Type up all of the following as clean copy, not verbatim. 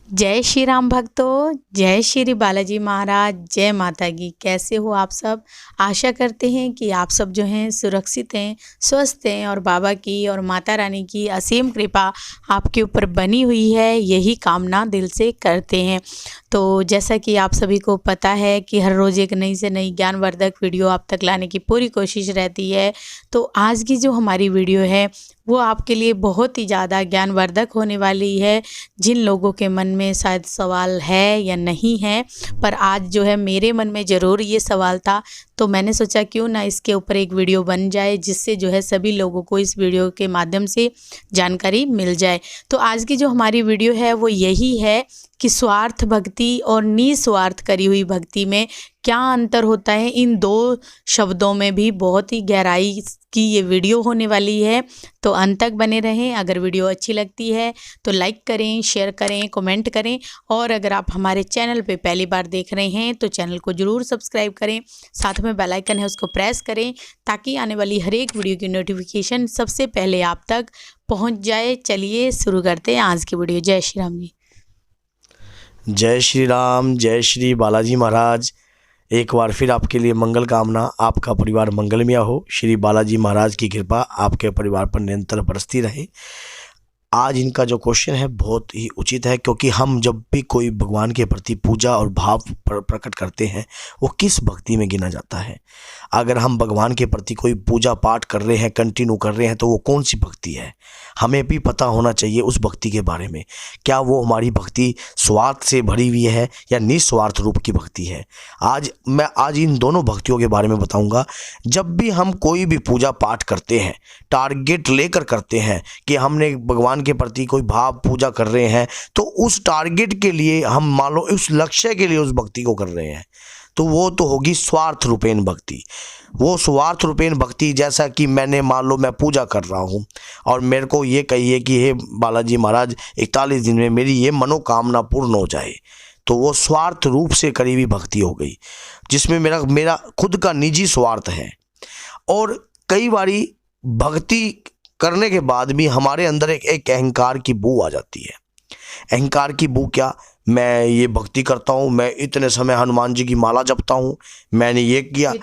जय श्री राम भक्तों, जय श्री बालाजी महाराज, जय माता की। कैसे हो आप सब? आशा करते हैं कि आप सब जो हैं सुरक्षित हैं, स्वस्थ हैं और बाबा की और माता रानी की असीम कृपा आपके ऊपर बनी हुई है, यही कामना दिल से करते हैं। तो जैसा कि आप सभी को पता है कि हर रोज़ एक नई से नई ज्ञानवर्धक वीडियो आप तक लाने की पूरी कोशिश रहती है। तो आज की जो हमारी वीडियो है वो आपके लिए बहुत ही ज़्यादा ज्ञानवर्धक होने वाली है। जिन लोगों के मन में शायद सवाल है या नहीं है, पर आज जो है मेरे मन में ज़रूर ये सवाल था, तो मैंने सोचा क्यों ना इसके ऊपर एक वीडियो बन जाए, जिससे जो है सभी लोगों को इस वीडियो के माध्यम से जानकारी मिल जाए। तो आज की जो हमारी वीडियो है वो यही है कि स्वार्थ भक्ति और निस्वार्थ करी हुई भक्ति में क्या अंतर होता है। इन दो शब्दों में भी बहुत ही गहराई की ये वीडियो होने वाली है, तो अंत तक बने रहें। अगर वीडियो अच्छी लगती है तो लाइक करें, शेयर करें, कमेंट करें, और अगर आप हमारे चैनल पे पहली बार देख रहे हैं तो चैनल को ज़रूर सब्सक्राइब करें। साथ में बेल आइकन है उसको प्रेस करें, ताकि आने वाली हर एक वीडियो की नोटिफिकेशन सबसे पहले आप तक पहुँच जाए। चलिए शुरू करते हैं आज की वीडियो। जय श्री राम जी। जय श्री राम, जय श्री बालाजी महाराज। एक बार फिर आपके लिए मंगल कामना। आपका परिवार मंगलमय हो। श्री बालाजी महाराज की कृपा आपके परिवार पर निरंतर बरसती रहे। आज इनका जो क्वेश्चन है बहुत ही उचित है, क्योंकि हम जब भी कोई भगवान के प्रति पूजा और भाव प्रकट करते हैं वो किस भक्ति में गिना जाता है। अगर हम भगवान के प्रति कोई पूजा पाठ कर रहे हैं, कंटिन्यू कर रहे हैं, तो वो कौन सी भक्ति है, हमें भी पता होना चाहिए उस भक्ति के बारे में। क्या वो हमारी भक्ति स्वार्थ से भरी हुई है या निस्वार्थ रूप की भक्ति है। आज इन दोनों भक्तियों के बारे में बताऊंगा। जब भी हम कोई भी पूजा पाठ करते हैं, टारगेट लेकर करते हैं कि हमने भगवान के प्रति कोई भाव पूजा कर रहे हैं, तो उस टारगेट के लिए हम मान लो उस लक्ष्य के लिए उस भक्ति को कर रहे हैं, तो वो तो होगी स्वार्थ रूपेण भक्ति। वो स्वार्थ रूपेण भक्ति, जैसा कि मैंने मान लो मैं पूजा कर रहा हूँ और मेरे को ये कहिए कि हे बालाजी महाराज 41 दिन में मेरी ये मनोकामना पूर्ण हो जाए, तो वो स्वार्थ रूप से करी हुई भक्ति हो गई, जिसमें मेरा खुद का निजी स्वार्थ है। और कई बारी भक्ति करने के बाद भी हमारे अंदर एक अहंकार की बू आ जाती है। अहंकार की बू क्या, मैं ये भक्ति करता हूँ, मैं इतने समय हनुमान जी की माला जपता हूँ, मैंने ये किया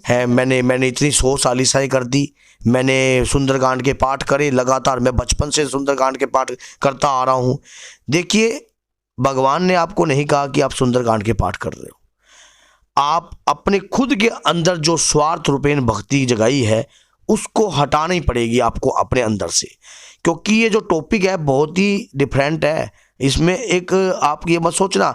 है, मैंने इतनी 100 चालीसाएँ कर दी, मैंने सुंदरकांड के पाठ करे लगातार, मैं बचपन से सुंदरकांड के पाठ करता आ रहा हूँ। देखिए, भगवान ने आपको नहीं कहा कि आप सुंदरकांड के पाठ कर रहे हो। आप अपने खुद के अंदर जो स्वार्थ रूपेण भक्ति जगाई है उसको हटानी पड़ेगी आपको अपने अंदर से, क्योंकि ये जो टॉपिक है बहुत ही डिफरेंट है। इसमें एक आप ये मत सोचना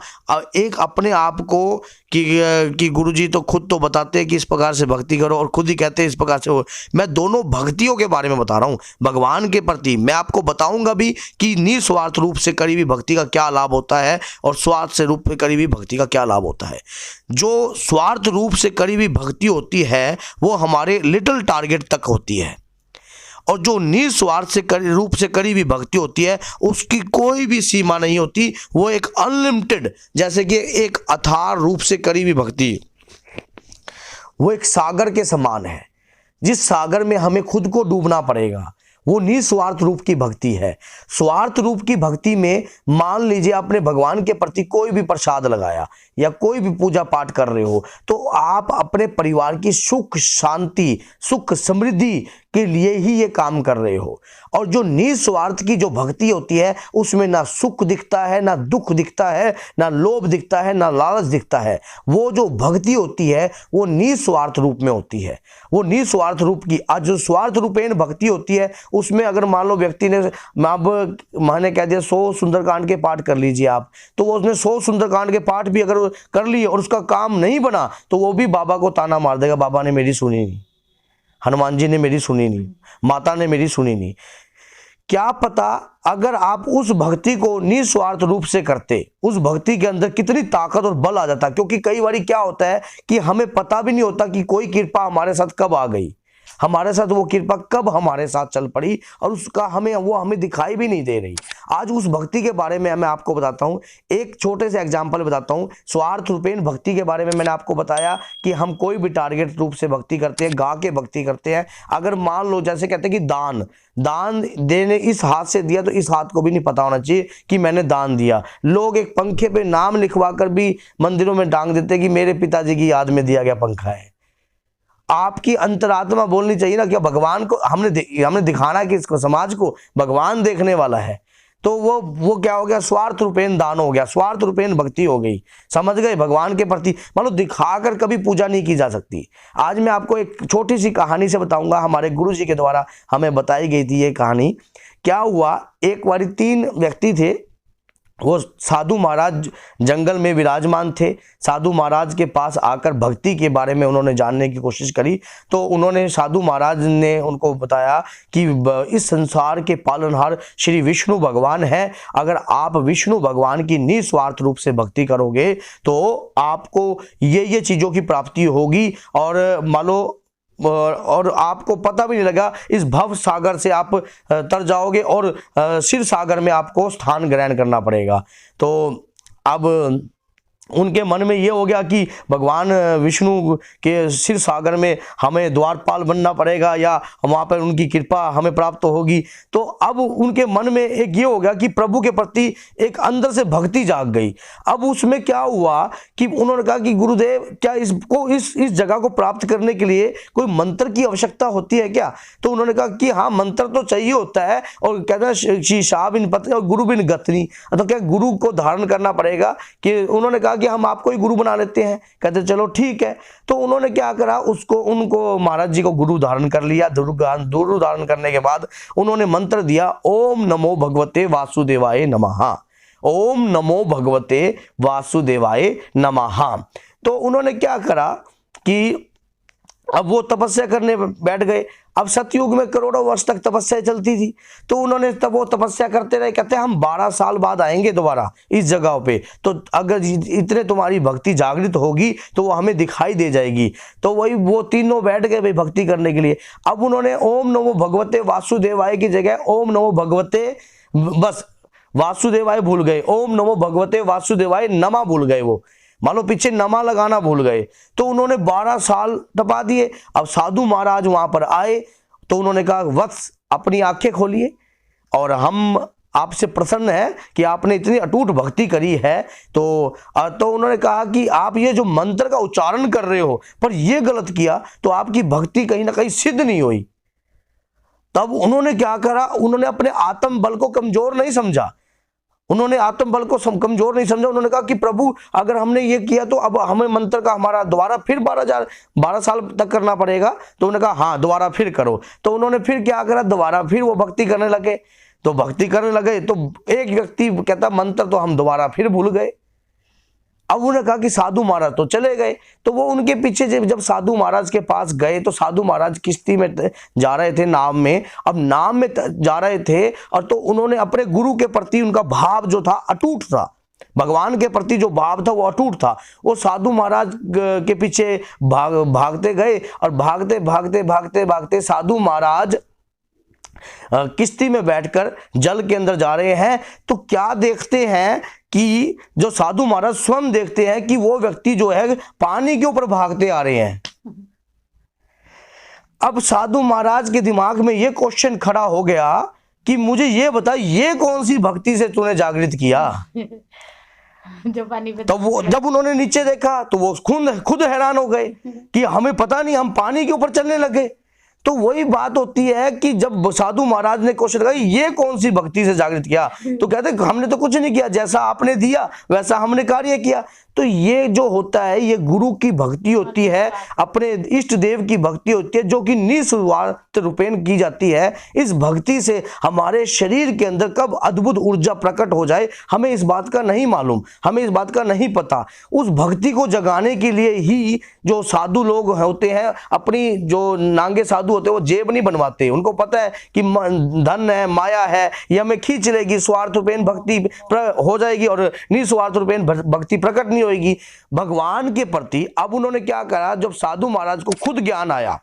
एक अपने आप को कि गुरुजी तो खुद तो बताते हैं कि इस प्रकार से भक्ति करो और खुद ही कहते हैं इस प्रकार से हो। मैं दोनों भक्तियों के बारे में बता रहा हूँ। भगवान के प्रति मैं आपको बताऊंगा भी कि निस्वार्थ रूप से करी हुई भक्ति का क्या लाभ होता है और स्वार्थ से रूप में करी हुई भक्ति का क्या लाभ होता है। जो स्वार्थ रूप से करी हुई भक्ति होती है वो हमारे लिटिल टारगेट तक होती है, और जो निस्वार्थ से रूप से करी हुई भक्ति होती है उसकी कोई भी सीमा नहीं होती। वो एक अनलिमिटेड, जैसे कि एक अथाह रूप से करी हुई भक्ति वो एक सागर के समान है, जिस सागर में हमें खुद को डूबना पड़ेगा। वो निस्वार्थ रूप की भक्ति है। स्वार्थ रूप की भक्ति में मान लीजिए आपने भगवान के प्रति कोई भी प्रसाद लगाया या कोई भी पूजा पाठ कर रहे हो, तो आप अपने परिवार की सुख शांति, सुख समृद्धि के लिए ही ये काम कर रहे हो। और जो निस्वार्थ की जो भक्ति होती है उसमें ना सुख दिखता है, ना दुख दिखता है, ना लोभ दिखता है, ना लालच दिखता है। वो जो भक्ति होती है वो निस्वार्थ रूप में होती है। वो निस्वार्थ रूप की आज जो स्वार्थ रूपेण भक्ति होती है उसमें अगर मान लो व्यक्ति ने अब मैंने कह दिया 100 सुंदरकांड के पाठ कर लीजिए आप, तो वो उसने 100 सुंदरकांड के पाठ भी अगर कर लिए और उसका काम नहीं बना तो वो भी बाबा को ताना मार देगा, बाबा ने मेरी सुनी नहीं, हनुमान जी ने मेरी सुनी नहीं, माता ने मेरी सुनी नहीं। क्या पता अगर आप उस भक्ति को निस्वार्थ रूप से करते, उस भक्ति के अंदर कितनी ताकत और बल आ जाता। क्योंकि कई बार क्या होता है कि हमें पता भी नहीं होता कि कोई कृपा हमारे साथ कब आ गई। हमारे साथ वो कृपा कब हमारे साथ चल पड़ी और उसका हमें दिखाई भी नहीं दे रही। आज उस भक्ति के बारे में मैं आपको बताता हूँ, एक छोटे से एग्जाम्पल बताता हूँ। स्वार्थ रूपेण भक्ति के बारे में मैंने आपको बताया कि हम कोई भी टारगेट रूप से भक्ति करते हैं, गा के भक्ति करते हैं। अगर मान लो जैसे कहते हैं कि दान देने इस हाथ से दिया तो इस हाथ को भी नहीं पता होना चाहिए कि मैंने दान दिया। लोग एक पंखे पे नाम लिखवा कर भी मंदिरों में टांग देते हैं कि मेरे पिताजी की याद में दिया गया पंखा है। आपकी अंतरात्मा बोलनी चाहिए ना, क्या भगवान को हमने दिखाना कि इसको समाज को भगवान देखने वाला है। तो वो क्या हो गया, स्वार्थ रूपेण दान हो गया, स्वार्थ रूपेण भक्ति हो गई। समझ गए, भगवान के प्रति मतलब दिखाकर कभी पूजा नहीं की जा सकती। आज मैं आपको एक छोटी सी कहानी से बताऊंगा, हमारे गुरु जी के द्वारा हमें बताई गई थी ये कहानी। क्या हुआ, एक बार 3 व्यक्ति थे, वो साधु महाराज जंगल में विराजमान थे। साधु महाराज के पास आकर भक्ति के बारे में उन्होंने जानने की कोशिश करी। तो उन्होंने साधु महाराज ने उनको बताया कि इस संसार के पालनहार श्री विष्णु भगवान है। अगर आप विष्णु भगवान की निस्वार्थ रूप से भक्ति करोगे तो आपको ये चीज़ों की प्राप्ति होगी और मान लो और आपको पता भी नहीं लगा, इस भव सागर से आप तर जाओगे और क्षीर सागर में आपको स्थान ग्रहण करना पड़ेगा। तो अब उनके मन में ये हो गया कि भगवान विष्णु के क्षीर सागर में हमें द्वारपाल बनना पड़ेगा या वहाँ पर उनकी कृपा हमें प्राप्त होगी। तो अब उनके मन में एक ये हो गया कि प्रभु के प्रति एक अंदर से भक्ति जाग गई। अब उसमें क्या हुआ कि उन्होंने कहा कि गुरुदेव, क्या इसको इस जगह को प्राप्त करने के लिए कोई मंत्र की आवश्यकता होती है क्या? तो उन्होंने कहा कि हाँ, मंत्र तो चाहिए होता है। और कहते हैं श्री शाह बिन पत्नी और गुरु बिन गतनी, तो क्या गुरु को धारण करना पड़ेगा। कि उन्होंने कहा कि हम आपको ही गुरु बना लेते हैं। कहते चलो ठीक है। तो उन्होंने क्या करा, उनको महाराज जी को गुरु धारण कर लिया। गुरु धारण करने के बाद उन्होंने मंत्र दिया, ओम नमो भगवते वासुदेवाय नमः, ओम नमो भगवते वासुदेवाय नमः। तो उन्होंने क्या करा कि अब वो तपस्या करने बैठ गए। अब सतयुग में करोड़ों वर्ष तक तपस्या चलती थी। तो उन्होंने तब वो तपस्या करते रहे। कहते हैं हम 12 साल बाद आएंगे दोबारा इस जगह पे, तो अगर इतने तुम्हारी भक्ति जागृत होगी तो वो हमें दिखाई दे जाएगी। तो वही वो तीनों बैठ गए भाई भक्ति करने के लिए। अब उन्होंने ओम नमो भगवते वासुदेवाय की जगह ओम नमो भगवते, बस वासुदेवाय भूल गए, ओम नमो भगवते वासुदेवाय नमा भूल गए। वो मान लो पीछे नमा लगाना भूल गए। तो उन्होंने 12 साल तपा दिए। अब साधु महाराज वहां पर आए तो उन्होंने कहा, वत्स अपनी आंखें खोलिए और हम आपसे प्रसन्न है कि आपने इतनी अटूट भक्ति करी है। तो उन्होंने कहा कि आप ये जो मंत्र का उच्चारण कर रहे हो पर ये गलत किया तो आपकी भक्ति कहीं ना कहीं सिद्ध नहीं हुई। तब उन्होंने क्या करा, उन्होंने अपने आत्म बल को कमजोर नहीं समझा। उन्होंने आत्मबल को कमजोर नहीं समझा। उन्होंने कहा कि प्रभु, अगर हमने ये किया तो अब हमें मंत्र का हमारा दोबारा फिर 12 साल तक करना पड़ेगा। तो उन्होंने कहा हाँ, दोबारा फिर करो। तो उन्होंने फिर क्या करा, दोबारा फिर वो भक्ति करने लगे। तो भक्ति करने लगे तो एक व्यक्ति कहता मंत्र तो हम दोबारा फिर भूल गए। अब उन्होंने कहा कि साधु महाराज तो चले गए। तो वो उनके पीछे जब साधु महाराज के पास गए तो साधु महाराज किश्ती में जा रहे थे, नाव में। अब नाव में जा रहे थे और तो उन्होंने अपने गुरु के प्रति उनका भाव जो था अटूट था। भगवान के प्रति जो भाव था वो अटूट था। वो साधु महाराज के पीछे भागते गए और भागते भागते भागते भागते साधु महाराज किश्ती में बैठकर जल के अंदर जा रहे हैं। तो क्या देखते हैं कि जो साधु महाराज स्वयं देखते हैं कि वो व्यक्ति जो है पानी के ऊपर भागते आ रहे हैं। अब साधु महाराज के दिमाग में ये क्वेश्चन खड़ा हो गया कि मुझे ये बता, ये कौन सी भक्ति से तूने जागृत किया? जो पानी पे तो वो जब उन्होंने नीचे देखा तो वो खुद हैरान हो गए कि हमें पता नहीं, हम पानी के ऊपर चलने लगे। तो वही बात होती है कि जब साधु महाराज ने क्वेश्चन किया ये कौन सी भक्ति से जागृत किया, तो कहते हमने तो कुछ नहीं किया, जैसा आपने दिया वैसा हमने कार्य किया। तो ये जो होता है ये गुरु की भक्ति होती है, अपने इष्ट देव की भक्ति होती है, जो कि निस्वार्थ रूपेण की जाती है। इस भक्ति से हमारे शरीर के अंदर कब अद्भुत ऊर्जा प्रकट हो जाए हमें इस बात का नहीं मालूम, हमें इस बात का नहीं पता। उस भक्ति को जगाने के लिए ही जो साधु लोग होते हैं, अपनी जो नांगे साधु होते हैं, वो जेब नहीं बनवाते। उनको पता है कि धन है, माया है, ये हमें खींच लेगी, स्वार्थ रूपेण भक्ति हो जाएगी और निस्वार्थ रूपेण भक्ति प्रकट नहीं होगी भगवान के प्रति। अब उन्होंने क्या करा, जब साधु महाराज को खुद ज्ञान आया,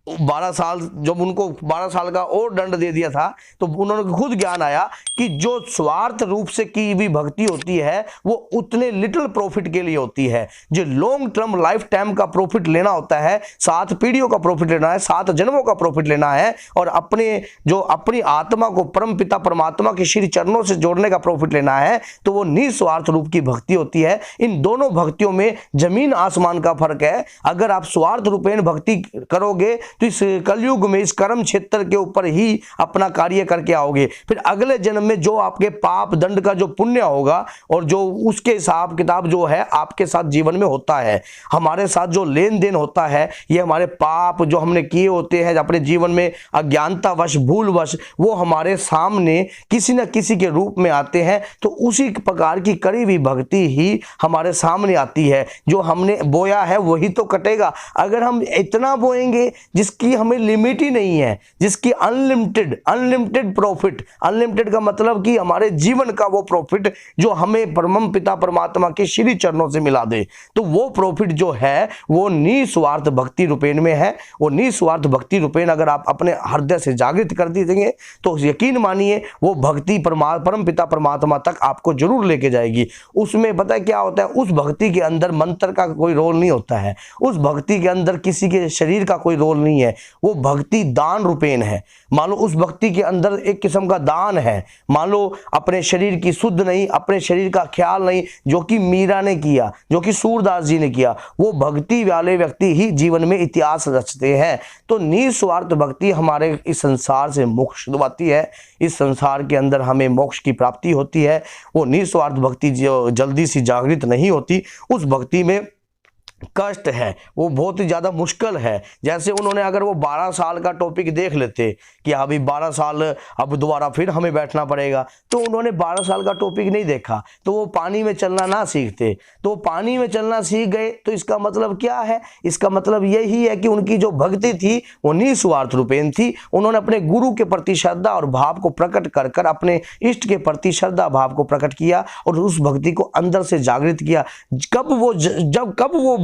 12 साल, जब उनको 12 साल का और दंड दे दिया था, तो उन्होंने खुद ज्ञान आया कि जो स्वार्थ रूप से की हुई भक्ति होती है वो उतने लिटिल प्रॉफिट के लिए होती है। जो लॉन्ग टर्म लाइफ टाइम का प्रॉफिट लेना होता है, 7 पीढ़ियों का प्रॉफिट लेना है, 7 जन्मों का प्रॉफिट लेना है, और अपनी आत्मा को परम पिता परमात्मा के श्री चरणों से जोड़ने का प्रॉफिट लेना है, तो वो निस्वार्थ रूप की भक्ति होती है। इन दोनों भक्तियों में जमीन आसमान का फर्क है। अगर आप स्वार्थ रूपेण भक्ति करोगे तो इस कलयुग में, इस कर्म क्षेत्र के ऊपर ही अपना कार्य करके आओगे। फिर अगले जन्म में जो आपके पाप दंड का जो पुण्य होगा और जो उसके हिसाब किताब जो है आपके साथ जीवन में होता है, हमारे साथ जो लेन देन होता है, ये हमारे पाप जो हमने किए होते हैं अपने जीवन में अज्ञानतावश, भूलवश, वो हमारे सामने किसी न किसी के रूप में आते हैं। तो उसी प्रकार की करी हुई भक्ति ही हमारे सामने आती है। जो हमने बोया है वही तो कटेगा। अगर हम इतना बोएंगे जिसकी हमें लिमिट ही नहीं है, जिसकी अनलिमिटेड प्रॉफिट, अनलिमिटेड का मतलब कि हमारे जीवन का वो प्रॉफिट जो हमें परम पिता परमात्मा के श्री चरणों से मिला दे, तो वो प्रॉफिट जो है वो निस्वार्थ भक्ति रूपेण में है। वो निस्वार्थ भक्ति रूपेण अगर आप अपने हृदय से जागृत कर दीजिए तो यकीन मानिए वो भक्ति परम पिता परमात्मा तक आपको जरूर लेके जाएगी। उसमें पता है क्या होता है, उस भक्ति के अंदर मंत्र का कोई रोल नहीं होता है, उस भक्ति के अंदर किसी के शरीर का कोई रोल नहीं है। वो भक्ति दान रूपेण है। मान लो उस भक्ति के अंदर एक किस्म का दान है। मान लो अपने शरीर की शुद्ध नहीं, अपने शरीर का ख्याल नहीं, जो कि मीरा ने किया, जो कि सूरदास जी ने किया, वो भक्ति वाले व्यक्ति ही जीवन में इतिहास रचते हैं। तो निस्वार्थ भक्ति हमारे इस संसार से मोक्ष दिलवाती है। इस संसार के अंदर हमें मोक्ष की प्राप्ति होती है। वो निस्वार्थ भक्ति जो जल्दी सी जागृत नहीं होती, उस भक्ति में कष्ट है, वो बहुत ही ज़्यादा मुश्किल है। जैसे उन्होंने अगर वो 12 साल का टॉपिक देख लेते कि अभी 12 साल अब दोबारा फिर हमें बैठना पड़ेगा, तो उन्होंने 12 साल का टॉपिक नहीं देखा, तो वो पानी में चलना ना सीखते। तो पानी में चलना सीख गए, तो इसका मतलब क्या है? इसका मतलब यही है कि उनकी जो भक्ति थी वो निस्वार्थ रूपेण थी। उन्होंने अपने गुरु के प्रति श्रद्धा और भाव को प्रकट कर कर अपने इष्ट के प्रति श्रद्धा भाव को प्रकट किया और उस भक्ति को अंदर से जागृत किया। कब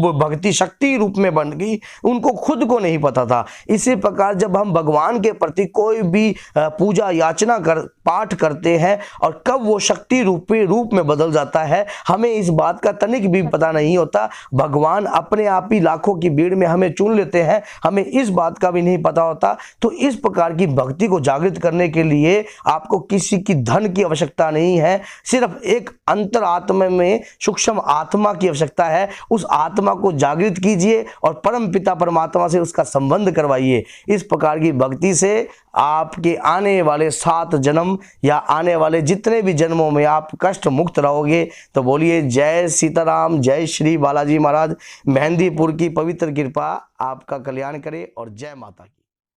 वो भक्ति शक्ति रूप में बन गई, उनको खुद को नहीं पता था। इसी प्रकार जब हम भगवान के प्रति कोई भी पूजा याचना पाठ करते हैं और कब वो शक्ति रूप में बदल जाता है, हमें इस बात का तनिक भी पता नहीं होता। भगवान अपने आप ही लाखों की भीड़ में हमें चुन लेते हैं, हमें इस बात का भी नहीं पता होता। तो इस प्रकार की भक्ति को जागृत करने के लिए आपको किसी की धन की आवश्यकता नहीं है, सिर्फ एक अंतरात्मा में सूक्ष्म आत्मा की आवश्यकता है। उस आत्मा को जागृत कीजिए और परम पिता परमात्मा से उसका संबंध करवाइए। इस प्रकार की भक्ति से आपके आने वाले 7 जन्म या आने वाले जितने भी जन्मों में आप कष्ट मुक्त रहोगे। तो बोलिए जय सीताराम, जय श्री बालाजी महाराज। मेहंदीपुर की पवित्र कृपा आपका कल्याण करे और जय माता की।